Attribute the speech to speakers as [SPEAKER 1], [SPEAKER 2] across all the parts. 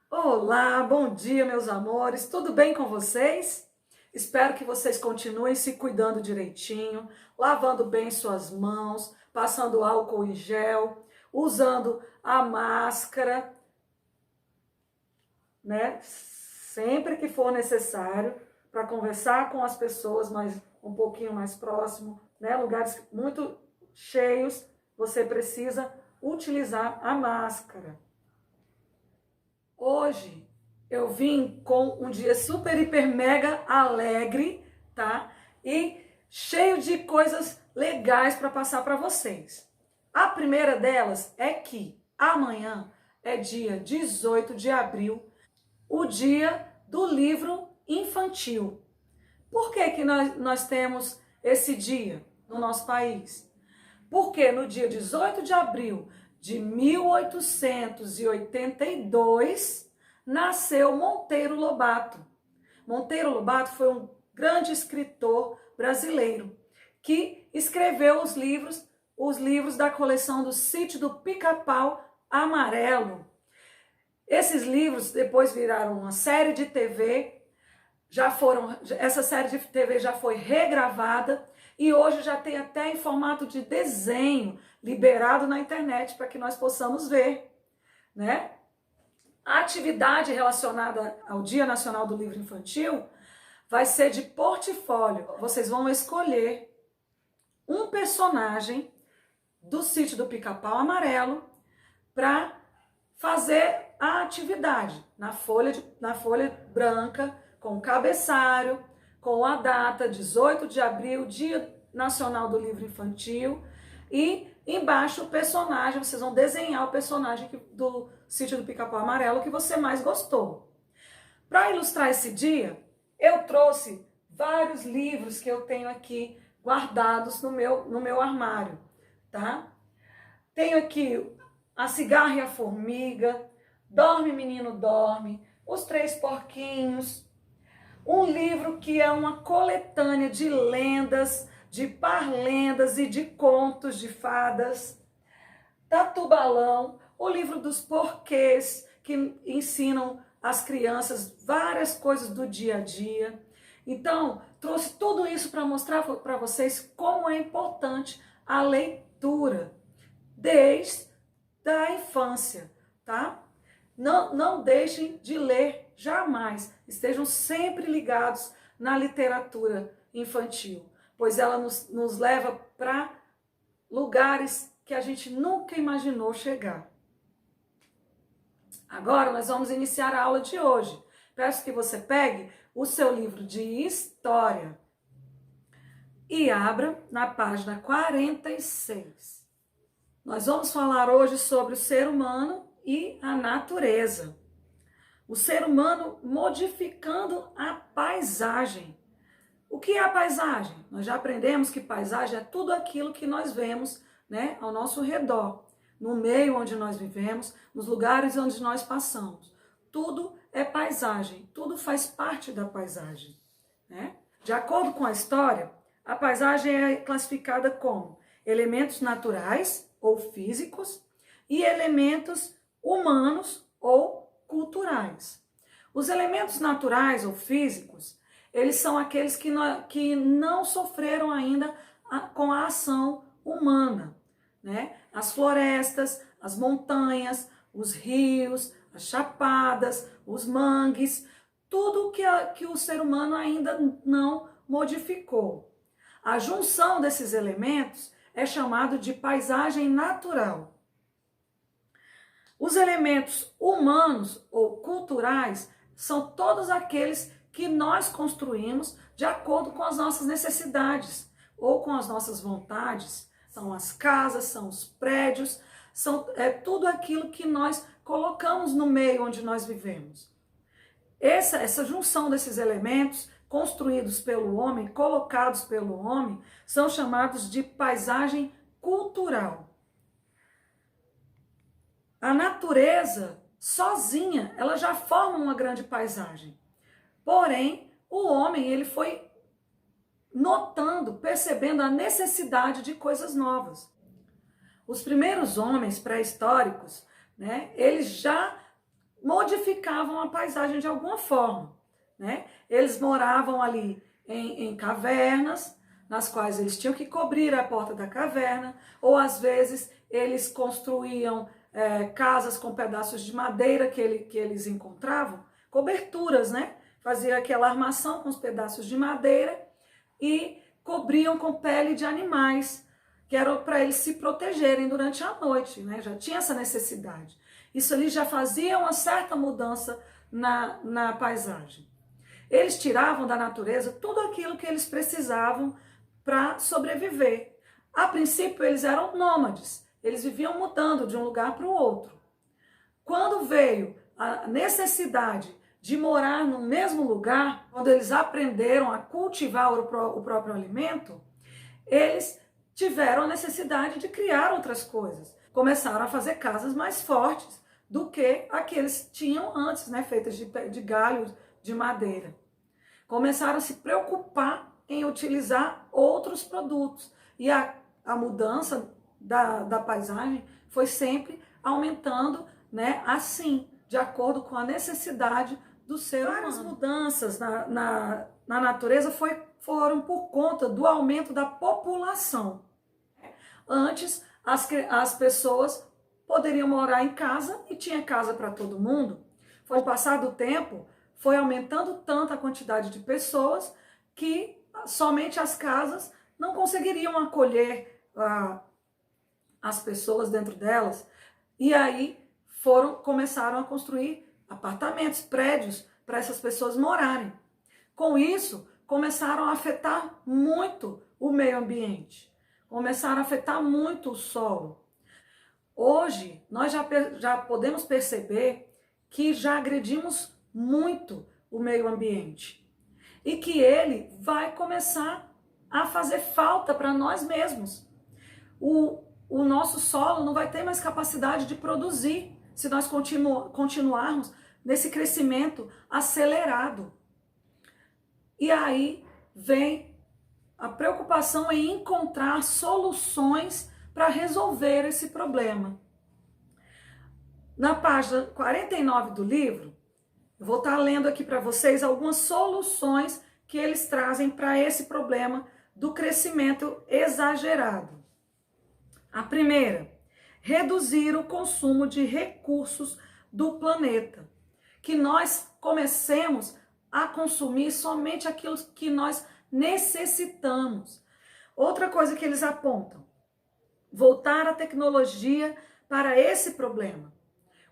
[SPEAKER 1] Olá, bom dia, meus amores. Tudo bem com vocês? Espero que vocês continuem se cuidando direitinho, lavando bem suas mãos, passando álcool em gel, usando a máscara, né? Sempre que for necessário, para conversar com as pessoas mais um pouquinho mais próximo, né? Lugares muito cheios, você precisa utilizar a máscara. Hoje eu vim com um dia super, hiper, mega alegre, tá? E cheio de coisas legais para passar para vocês. A primeira delas é que amanhã é dia 18 de abril, o dia do livro infantil. Por que que nós temos esse dia no nosso país? Porque no dia 18 de abril de 1882, nasceu Monteiro Lobato. Monteiro Lobato foi um grande escritor brasileiro que escreveu os livros da coleção do Sítio do Pica-Pau Amarelo. Esses livros depois viraram uma série de TV, essa série de TV já foi regravada e hoje já tem até em formato de desenho liberado na internet para que nós possamos ver, né? A atividade relacionada ao Dia Nacional do Livro Infantil vai ser de portfólio. Vocês vão escolher um personagem do Sítio do Pica-Pau Amarelo para fazer a atividade na folha branca, com o cabeçário, com a data 18 de abril, Dia Nacional do Livro Infantil, e embaixo o personagem, vocês vão desenhar o personagem do Sítio do Pica-Pau Amarelo que você mais gostou. Para ilustrar esse dia, eu trouxe vários livros que eu tenho aqui guardados no meu armário, tá? Tenho aqui A Cigarra e a Formiga, Dorme Menino Dorme, Os Três Porquinhos, um livro que é uma coletânea de lendas, de parlendas e de contos de fadas, Tatu Balão, o livro dos porquês, que ensinam as crianças várias coisas do dia a dia. Então, trouxe tudo isso para mostrar para vocês como é importante a leitura, desde a infância, tá? Não deixem de ler jamais. Estejam sempre ligados na literatura infantil, pois ela nos leva para lugares que a gente nunca imaginou chegar. Agora nós vamos iniciar a aula de hoje. Peço que você pegue o seu livro de história e abra na página 46. Nós vamos falar hoje sobre o ser humano e a natureza. O ser humano modificando a paisagem. O que é a paisagem? Nós já aprendemos que paisagem é tudo aquilo que nós vemos, né, ao nosso redor, no meio onde nós vivemos, nos lugares onde nós passamos. Tudo é paisagem, tudo faz parte da paisagem, né? De acordo com a história, a paisagem é classificada como elementos naturais ou físicos e elementos humanos ou culturais. Os elementos naturais ou físicos, eles são aqueles que não sofreram ainda com a ação humana, né? As florestas, as montanhas, os rios, as chapadas, os mangues, tudo que o ser humano ainda não modificou. A junção desses elementos é chamado de paisagem natural. Os elementos humanos ou culturais são todos aqueles que nós construímos de acordo com as nossas necessidades ou com as nossas vontades. São as casas, são os prédios, é tudo aquilo que nós colocamos no meio onde nós vivemos. Essa junção desses elementos construídos pelo homem, colocados pelo homem, são chamados de paisagem cultural. A natureza, sozinha, ela já forma uma grande paisagem. Porém, o homem, ele foi notando, percebendo a necessidade de coisas novas. Os primeiros homens pré-históricos, né, eles já modificavam a paisagem de alguma forma, né? Eles moravam ali em cavernas, nas quais eles tinham que cobrir a porta da caverna, ou às vezes eles construíam casas com pedaços de madeira que eles encontravam, coberturas, né? Fazia aquela armação com os pedaços de madeira e cobriam com pele de animais, que era para eles se protegerem durante a noite, né? Já tinha essa necessidade. Isso ali já fazia uma certa mudança na paisagem. Eles tiravam da natureza tudo aquilo que eles precisavam para sobreviver. A princípio, eles eram nômades, eles viviam mudando de um lugar para o outro. Quando veio a necessidade de morar no mesmo lugar, quando eles aprenderam a cultivar o próprio alimento, eles tiveram a necessidade de criar outras coisas. Começaram a fazer casas mais fortes do que a que eles tinham antes, né, feitas de galhos de madeira. Começaram a se preocupar em utilizar outros produtos. E a mudança da paisagem foi sempre aumentando, né, assim, de acordo com a necessidade do ser humano. Várias mudanças na natureza foram por conta do aumento da população. Antes, as pessoas poderiam morar em casa e tinha casa para todo mundo. Com o passar do tempo, foi aumentando tanto a quantidade de pessoas que somente as casas não conseguiriam acolher as pessoas dentro delas. E aí começaram a construir apartamentos, prédios para essas pessoas morarem. Com isso, começaram a afetar muito o meio ambiente, começaram a afetar muito o solo. Hoje, nós já podemos perceber que já agredimos muito o meio ambiente e que ele vai começar a fazer falta para nós mesmos. O nosso solo não vai ter mais capacidade de produzir se nós continuarmos nesse crescimento acelerado. E aí vem a preocupação em encontrar soluções para resolver esse problema. Na página 49 do livro, eu vou estar lendo aqui para vocês algumas soluções que eles trazem para esse problema do crescimento exagerado. A primeira, reduzir o consumo de recursos do planeta. Que nós comecemos a consumir somente aquilo que nós necessitamos. Outra coisa que eles apontam, voltar a tecnologia para esse problema.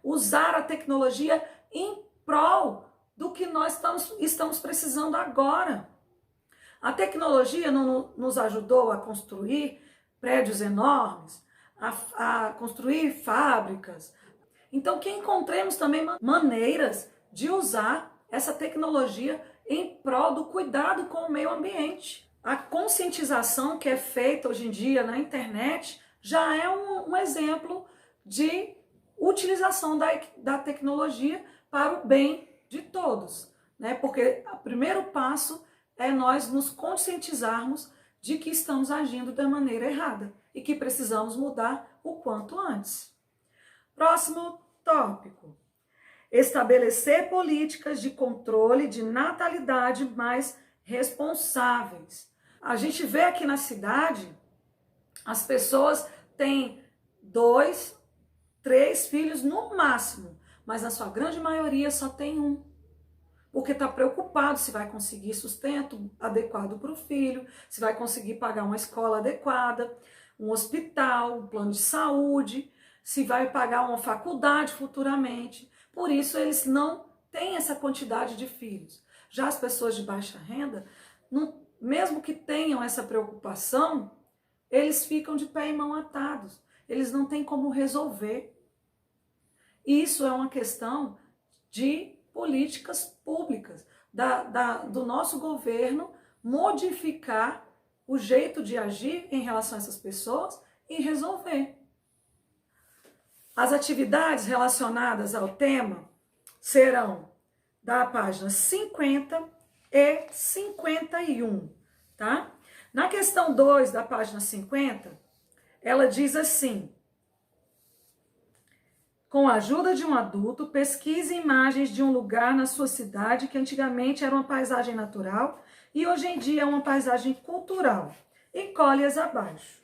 [SPEAKER 1] Usar a tecnologia em prol do que nós estamos precisando agora. A tecnologia nos ajudou a construir prédios enormes, a construir fábricas. Então, que encontremos também maneiras de usar essa tecnologia em prol do cuidado com o meio ambiente. A conscientização que é feita hoje em dia na internet já é um exemplo de utilização da tecnologia para o bem de todos, né? Porque o primeiro passo é nós nos conscientizarmos de que estamos agindo da maneira errada e que precisamos mudar o quanto antes. Próximo tópico. Estabelecer políticas de controle de natalidade mais responsáveis. A gente vê aqui na cidade, as pessoas têm 2, 3 filhos no máximo, mas na sua grande maioria só tem um. Porque está preocupado se vai conseguir sustento adequado para o filho, se vai conseguir pagar uma escola adequada, um hospital, um plano de saúde, se vai pagar uma faculdade futuramente. Por isso eles não têm essa quantidade de filhos. Já as pessoas de baixa renda, mesmo que tenham essa preocupação, eles ficam de pé e mão atados. Eles não têm como resolver. Isso é uma questão de políticas públicas, do nosso governo modificar o jeito de agir em relação a essas pessoas e resolver. As atividades relacionadas ao tema serão da página 50 e 51, tá? Na questão 2 da página 50, ela diz assim: Com a ajuda de um adulto, pesquise imagens de um lugar na sua cidade que antigamente era uma paisagem natural e hoje em dia é uma paisagem cultural. E colhe-as abaixo.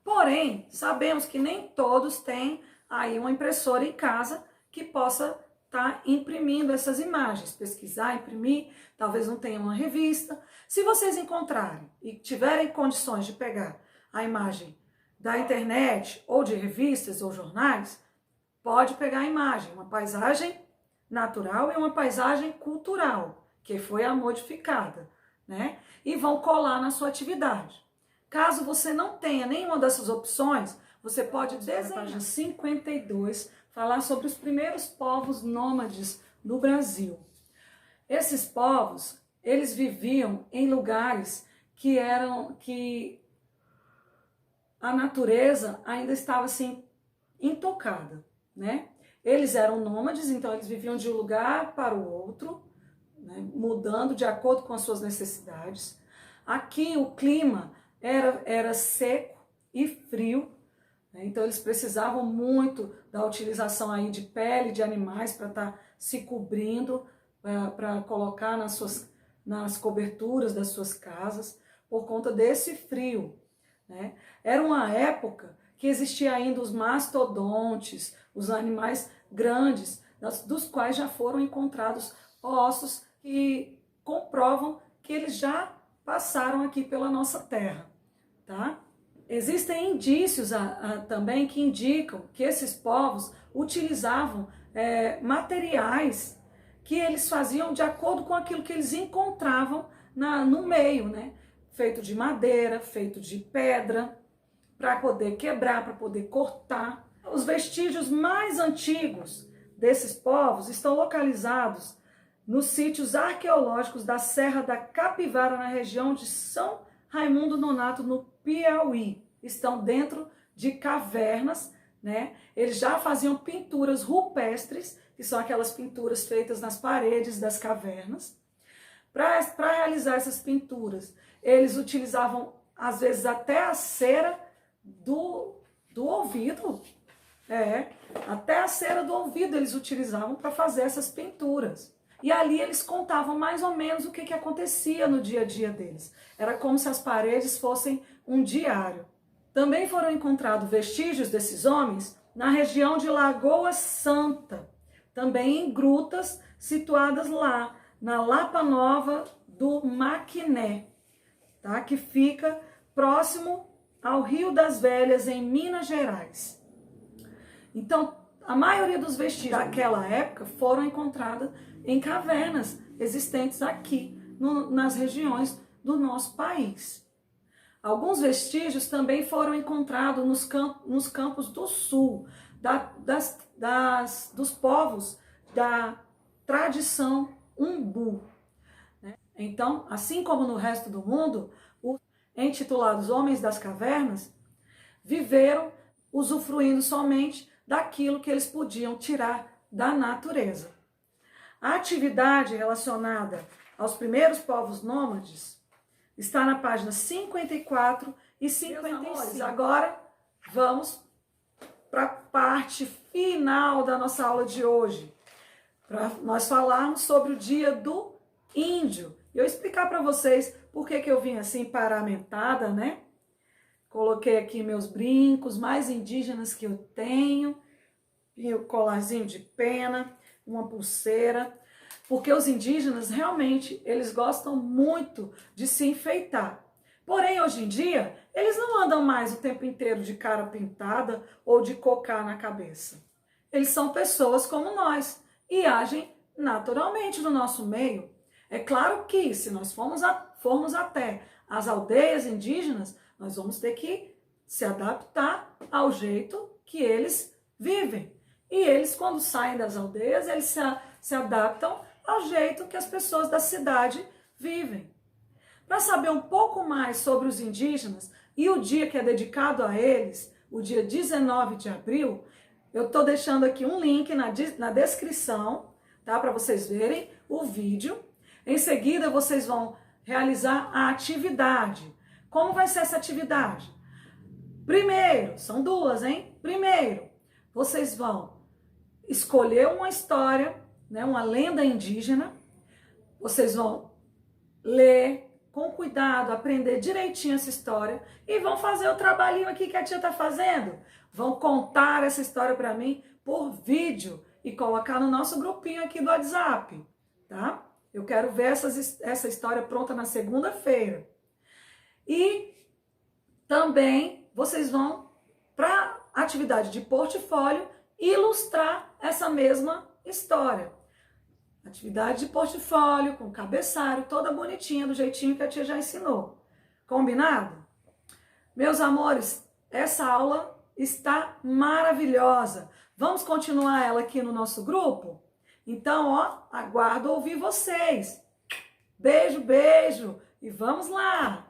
[SPEAKER 1] Porém, sabemos que nem todos têm aí uma impressora em casa que possa estar imprimindo essas imagens, pesquisar, imprimir, talvez não tenha uma revista. Se vocês encontrarem e tiverem condições de pegar a imagem da internet ou de revistas ou jornais, pode pegar a imagem, uma paisagem natural e uma paisagem cultural, que foi a modificada, né? E vão colar na sua atividade. Caso você não tenha nenhuma dessas opções, você pode desenhar. Na página 52, falar sobre os primeiros povos nômades do Brasil. Esses povos, eles viviam em lugares que a natureza ainda estava assim intocada, né? Eles eram nômades, então eles viviam de um lugar para o outro, né? Mudando de acordo com as suas necessidades. Aqui o clima era seco e frio, né? Então eles precisavam muito da utilização aí de pele de animais para estar se cobrindo, para colocar nas coberturas das suas casas, por conta desse frio, né? Era uma época que existia ainda os mastodontes, os animais grandes, dos quais já foram encontrados ossos que comprovam que eles já passaram aqui pela nossa terra, tá? Existem indícios também que indicam que esses povos utilizavam materiais que eles faziam de acordo com aquilo que eles encontravam no meio, né? Feito de madeira, feito de pedra, para poder quebrar, para poder cortar. Os vestígios mais antigos desses povos estão localizados nos sítios arqueológicos da Serra da Capivara, na região de São Raimundo Nonato, no Piauí. Estão dentro de cavernas, né? Eles já faziam pinturas rupestres, que são aquelas pinturas feitas nas paredes das cavernas. Para realizar essas pinturas, eles utilizavam, às vezes, até a cera do ouvido. Até a cera do ouvido eles utilizavam para fazer essas pinturas. E ali eles contavam mais ou menos o que acontecia no dia a dia deles. Era como se as paredes fossem um diário. Também foram encontrados vestígios desses homens na região de Lagoa Santa, também em grutas situadas lá, na Lapa Nova do Maquiné, tá? Que fica próximo ao Rio das Velhas, em Minas Gerais. Então, a maioria dos vestígios daquela época foram encontrados em cavernas existentes aqui, nas regiões do nosso país. Alguns vestígios também foram encontrados nos campos do sul, dos povos da tradição umbu, né? Então, assim como no resto do mundo, os intitulados Homens das Cavernas viveram usufruindo somente daquilo que eles podiam tirar da natureza. A atividade relacionada aos primeiros povos nômades está na página 54 e 55. Agora vamos para a parte final da nossa aula de hoje, para nós falarmos sobre o Dia do Índio. E eu explicar para vocês por que eu vim assim paramentada, né? Coloquei aqui meus brincos mais indígenas que eu tenho, e o colarzinho de pena, uma pulseira, porque os indígenas realmente, eles gostam muito de se enfeitar. Porém, hoje em dia, eles não andam mais o tempo inteiro de cara pintada ou de cocá na cabeça. Eles são pessoas como nós e agem naturalmente no nosso meio. É claro que se nós formos até as aldeias indígenas, nós vamos ter que se adaptar ao jeito que eles vivem. E eles, quando saem das aldeias, eles se adaptam ao jeito que as pessoas da cidade vivem. Para saber um pouco mais sobre os indígenas e o dia que é dedicado a eles, o dia 19 de abril, eu estou deixando aqui um link na descrição, tá? Para vocês verem o vídeo. Em seguida, vocês vão realizar a atividade. Como vai ser essa atividade? Primeiro, são duas, hein? Primeiro, vocês vão escolher uma história, né, uma lenda indígena. Vocês vão ler com cuidado, aprender direitinho essa história e vão fazer o trabalhinho aqui que a tia está fazendo. Vão contar essa história para mim por vídeo e colocar no nosso grupinho aqui do WhatsApp, tá? Eu quero ver essa história pronta na segunda-feira. E também vocês vão para a atividade de portfólio ilustrar essa mesma história. Atividade de portfólio, com cabeçalho, toda bonitinha, do jeitinho que a tia já ensinou. Combinado? Meus amores, essa aula está maravilhosa. Vamos continuar ela aqui no nosso grupo? Então, ó, aguardo ouvir vocês. Beijo, beijo e vamos lá!